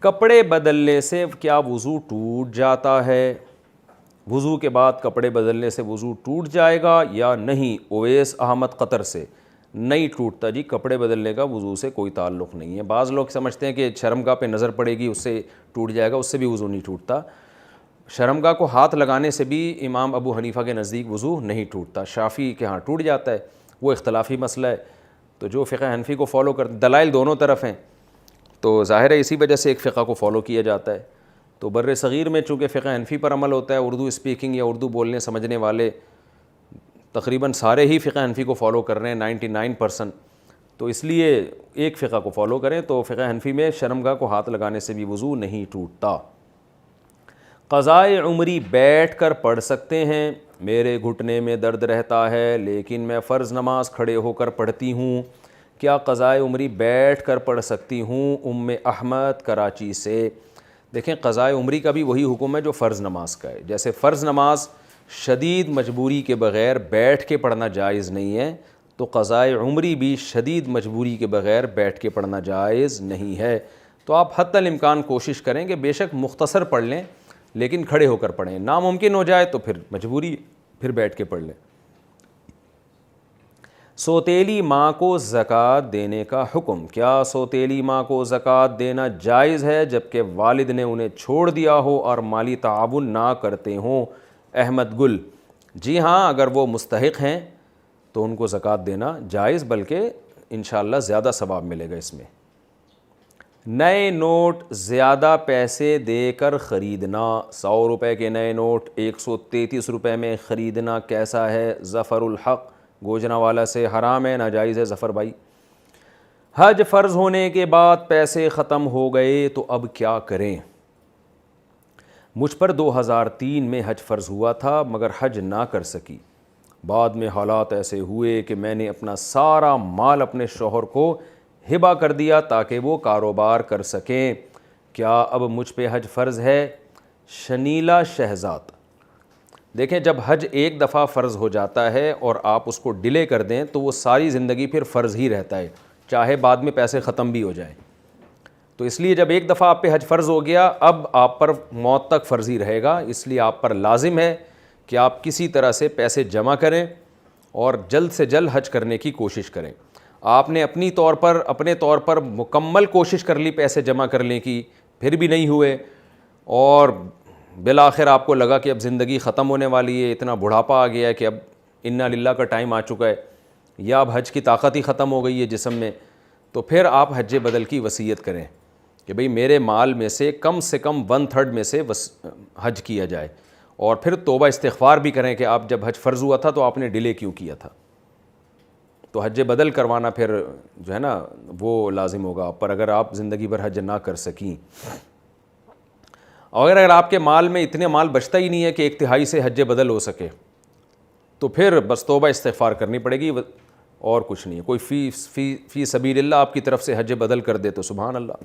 کپڑے بدلنے سے کیا وضو ٹوٹ جاتا ہے؟ وضو کے بعد کپڑے بدلنے سے وضو ٹوٹ جائے گا یا نہیں؟ اویس احمد قطر سے۔ نہیں ٹوٹتا جی، کپڑے بدلنے کا وضو سے کوئی تعلق نہیں ہے۔ بعض لوگ سمجھتے ہیں کہ شرمگاہ پہ نظر پڑے گی اس سے ٹوٹ جائے گا، اس سے بھی وضو نہیں ٹوٹتا۔ شرمگاہ کو ہاتھ لگانے سے بھی امام ابو حنیفہ کے نزدیک وضو نہیں ٹوٹتا، شافعی کے ہاں ٹوٹ جاتا ہے، وہ اختلافی مسئلہ ہے۔ تو جو فقہ حنفی کو فالو کر، دلائل دونوں طرف ہیں، تو ظاہر ہے اسی وجہ سے ایک فقہ کو فالو کیا جاتا ہے۔ تو بر صغیر میں چونکہ فقہ حنفی پر عمل ہوتا ہے، اردو اسپیکنگ یا اردو بولنے سمجھنے والے تقریباً سارے ہی فقہ حنفی کو فالو کر رہے ہیں 99%، تو اس لیے ایک فقہ کو فالو کریں۔ تو فقہ حنفی میں شرمگاہ کو ہاتھ لگانے سے بھی وضو نہیں ٹوٹتا۔ قضائے عمری بیٹھ کر پڑھ سکتے ہیں؟ میرے گھٹنے میں درد رہتا ہے لیکن میں فرض نماز کھڑے ہو کر پڑھتی ہوں، کیا قضائے عمری بیٹھ کر پڑھ سکتی ہوں؟ ام احمد کراچی سے۔ دیکھیں قضائے عمری کا بھی وہی حکم ہے جو فرض نماز کا ہے۔ جیسے فرض نماز شدید مجبوری کے بغیر بیٹھ کے پڑھنا جائز نہیں ہے، تو قضائے عمری بھی شدید مجبوری کے بغیر بیٹھ کے پڑھنا جائز نہیں ہے۔ تو آپ حتی الامکان کوشش کریں کہ بے شک مختصر پڑھ لیں لیکن کھڑے ہو کر پڑھیں، ناممکن ہو جائے تو پھر مجبوری، پھر بیٹھ کے پڑھ لیں۔ سوتیلی ماں کو زکوٰۃ دینے کا حکم، کیا سوتیلی ماں کو زکوٰۃ دینا جائز ہے جبکہ والد نے انہیں چھوڑ دیا ہو اور مالی تعاون نہ کرتے ہوں؟ احمد گل، جی ہاں، اگر وہ مستحق ہیں تو ان کو زکوٰۃ دینا جائز، بلکہ انشاءاللہ زیادہ ثواب ملے گا اس میں۔ نئے نوٹ زیادہ پیسے دے کر خریدنا، 100 روپے کے نئے نوٹ 133 روپے میں خریدنا کیسا ہے؟ ظفر الحق گوجرانوالہ سے۔ حرام ہے، ناجائز ہے ظفر بھائی۔ حج فرض ہونے کے بعد پیسے ختم ہو گئے تو اب کیا کریں؟ مجھ پر 2003 میں حج فرض ہوا تھا مگر حج نہ کر سکی، بعد میں حالات ایسے ہوئے کہ میں نے اپنا سارا مال اپنے شوہر کو ہبہ کر دیا تاکہ وہ کاروبار کر سکیں، کیا اب مجھ پہ حج فرض ہے؟ شنیلا شہزاد، دیکھیں جب حج ایک دفعہ فرض ہو جاتا ہے اور آپ اس کو ڈیلے کر دیں تو وہ ساری زندگی پھر فرض ہی رہتا ہے، چاہے بعد میں پیسے ختم بھی ہو جائیں۔ تو اس لیے جب ایک دفعہ آپ پہ حج فرض ہو گیا، اب آپ پر موت تک فرض ہی رہے گا، اس لیے آپ پر لازم ہے کہ آپ کسی طرح سے پیسے جمع کریں اور جلد سے جلد حج کرنے کی کوشش کریں۔ آپ نے اپنے طور پر مکمل کوشش کر لی پیسے جمع کرنے کی، پھر بھی نہیں ہوئے، اور بالآخر آپ کو لگا کہ اب زندگی ختم ہونے والی ہے، اتنا بڑھاپا آ گیا ہے کہ اب انا للہ کا ٹائم آ چکا ہے، یا اب حج کی طاقت ہی ختم ہو گئی ہے جسم میں، تو پھر آپ حج بدل کی وصیت کریں کہ بھئی میرے مال میں سے کم 1/3 میں سے حج کیا جائے، اور پھر توبہ استغفار بھی کریں کہ آپ جب حج فرض ہوا تھا تو آپ نے ڈیلے کیوں کیا تھا۔ تو حج بدل کروانا پھر جو ہے نا وہ لازم ہوگا آپ پر، اگر آپ زندگی بھر حج نہ کر سکیں۔ اور اگر آپ کے مال میں اتنے مال بچتا ہی نہیں ہے کہ 1/3 سے حج بدل ہو سکے، تو پھر بس توبہ استغفار کرنی پڑے گی، اور کچھ نہیں ہے۔ کوئی فی سبیل اللہ آپ کی طرف سے حج بدل کر دے تو سبحان اللہ۔